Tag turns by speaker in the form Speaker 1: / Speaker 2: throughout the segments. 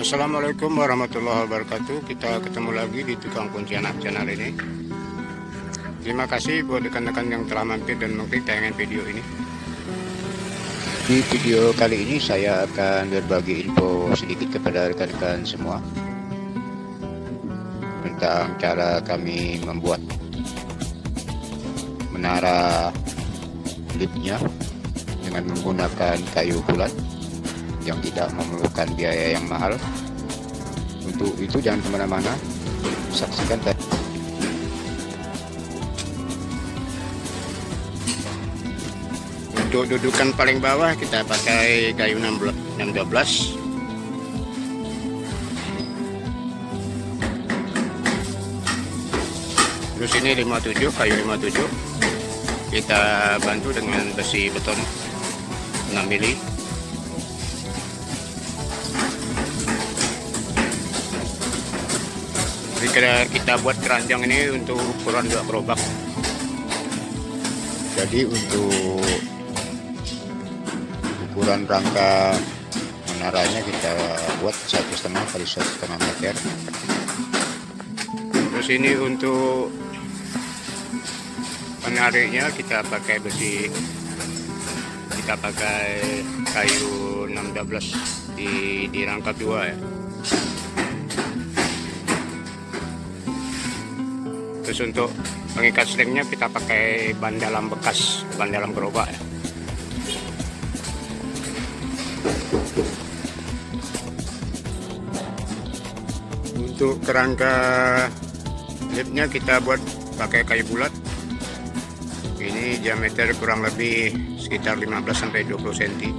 Speaker 1: Assalamualaikum warahmatullahi wabarakatuh. Kita ketemu lagi di Tukang Pontianak channel ini. Terima kasih buat rekan-rekan yang telah mampir dan mengklik tayangan video ini. Di video kali ini saya akan berbagi info sedikit kepada rekan-rekan semua tentang cara kami membuat menara liftnya dengan menggunakan kayu bulat yang tidak memerlukan biaya yang mahal. Untuk itu jangan kemana-mana, saksikan tadi. Untuk dudukan paling bawah kita pakai kayu 12. Terus ini 57, kayu 57. Kita bantu dengan besi beton 6 mili. Jadi kita buat keranjang ini untuk ukuran 2 gerobak. Jadi untuk ukuran rangka menaranya kita buat 1,5 kali 1,5 meter. Terus ini untuk penariknya kita pakai besi, kita pakai kayu 16 di rangka 2 ya. Terus untuk pengikat seringnya kita pakai ban dalam bekas, ban dalam gerobak ya. Untuk kerangka liftnya kita buat pakai kayu bulat. Ini diameter kurang lebih sekitar 15-20 cm.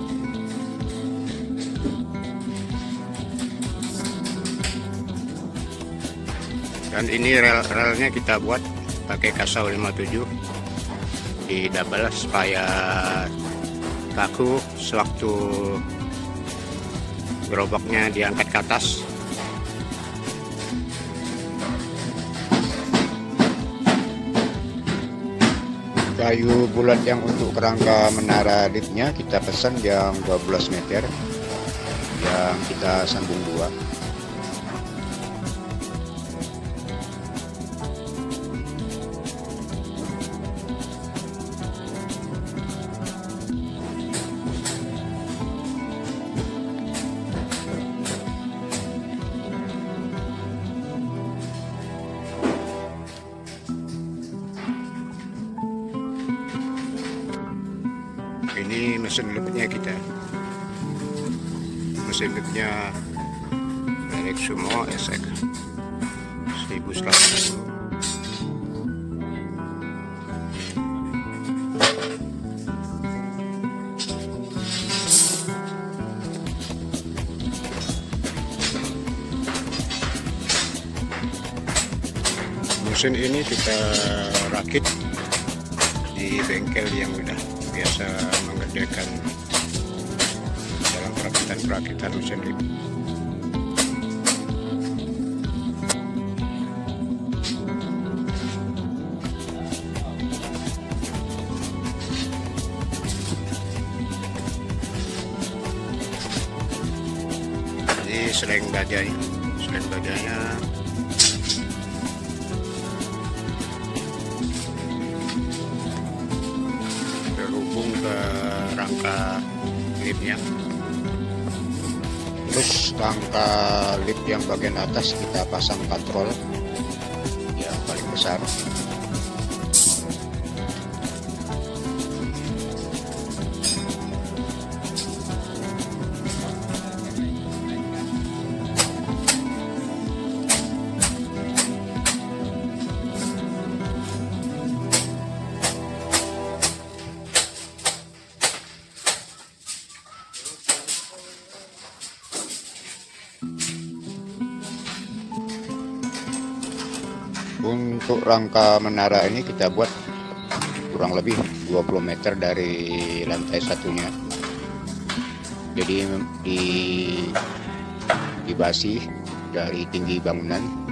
Speaker 1: Dan ini relnya kita buat pakai kasau 57 di double supaya kaku sewaktu gerobaknya diangkat ke atas. Kayu bulat yang untuk kerangka menara liftnya kita pesan yang 12 meter yang kita sambung 2. Ini mesin liftnya kita, mesin liftnya merek Sumo SX 1100. Mesin ini kita rakit di bengkel yang udah biasa mengerjakan dalam perakitan mesin lift. Ini selain bajanya terhubung ke rangka liftnya. Terus rangka lift yang bagian atas kita pasang katrol yang paling besar. Untuk rangka menara ini kita buat kurang lebih 20 meter dari lantai satunya. Jadi dibasih dari tinggi bangunan.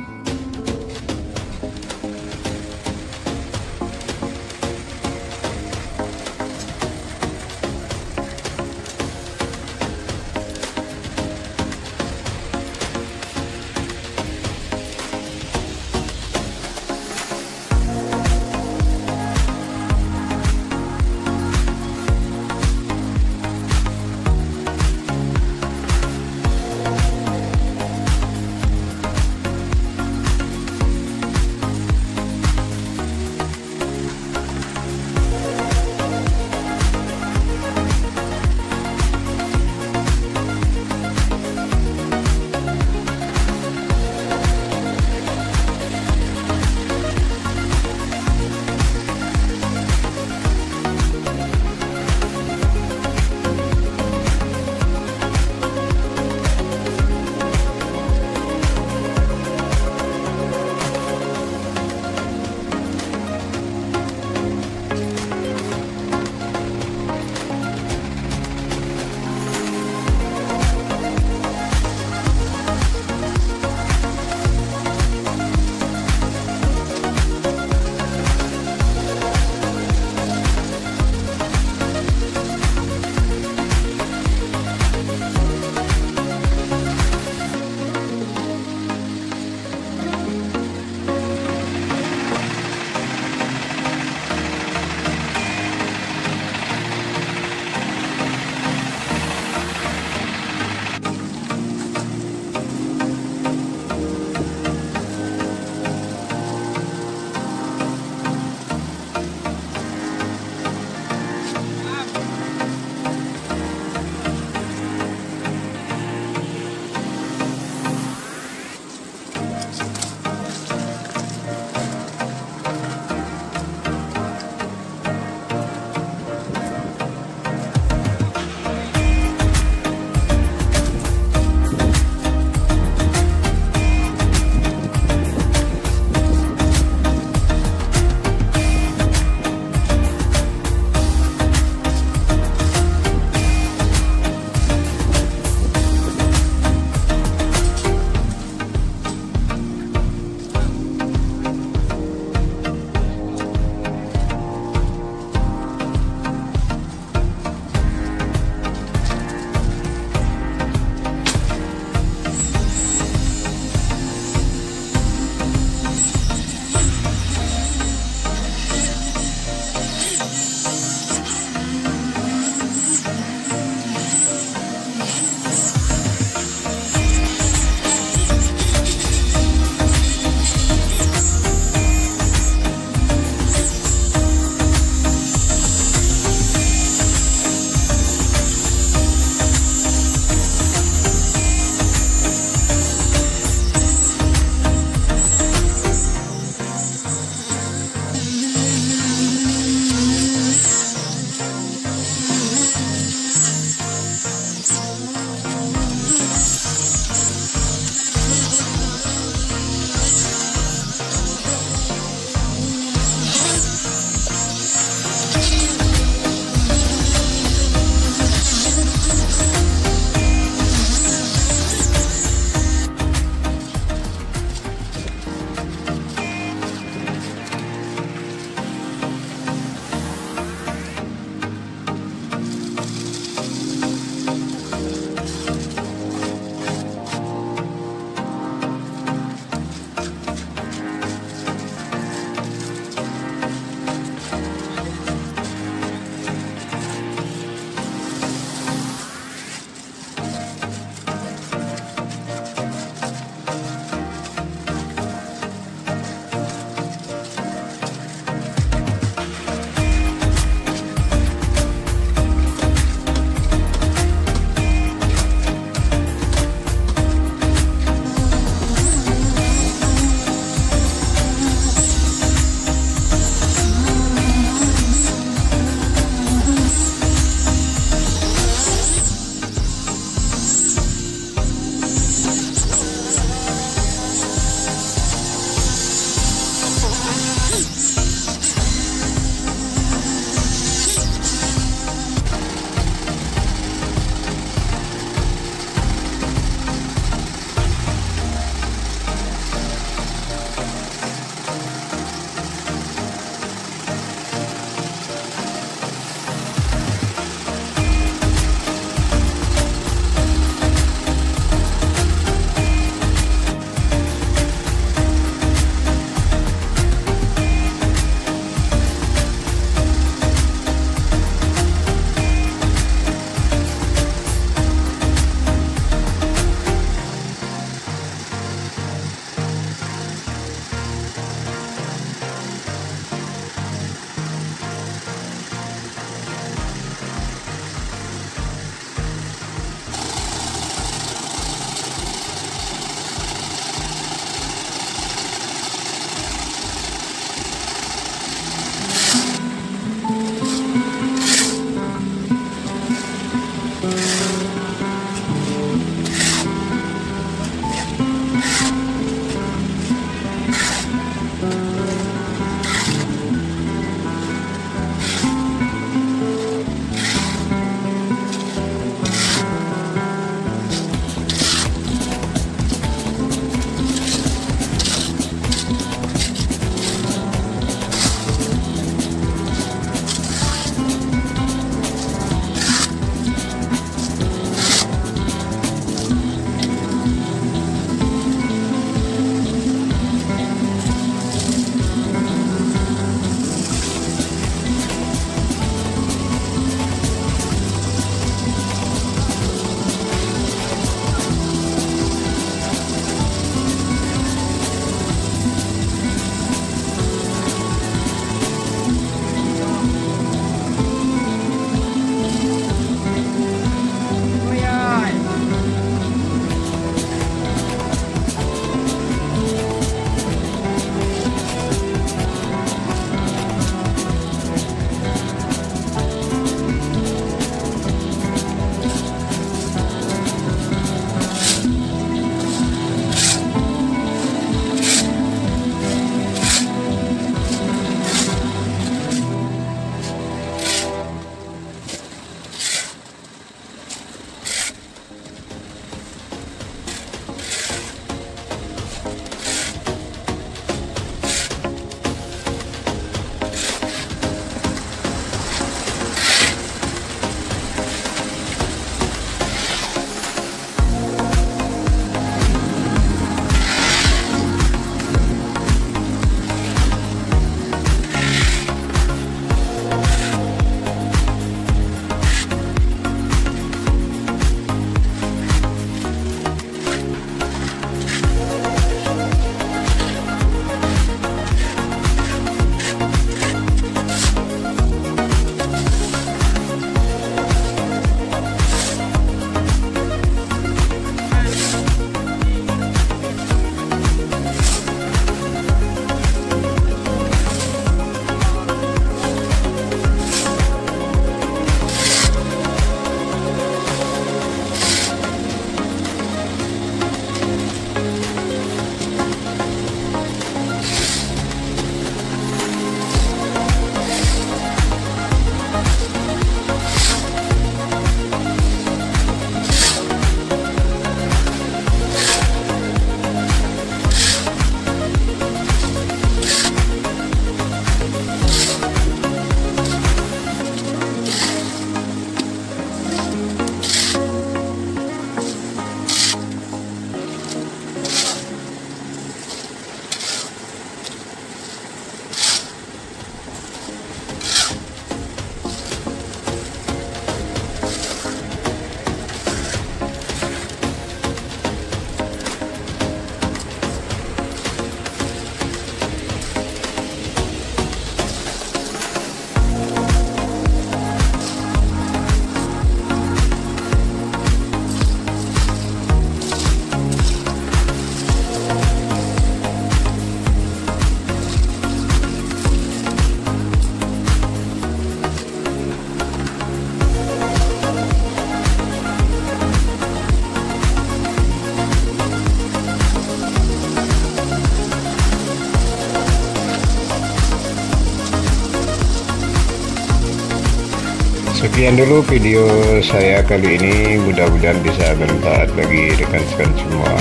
Speaker 1: Sekian dulu video saya kali ini, mudah-mudahan bisa bermanfaat bagi rekan-rekan semua.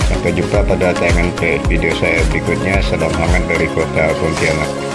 Speaker 1: Sampai jumpa pada tayangan video saya berikutnya. Salam hangat dari kota Pontianak.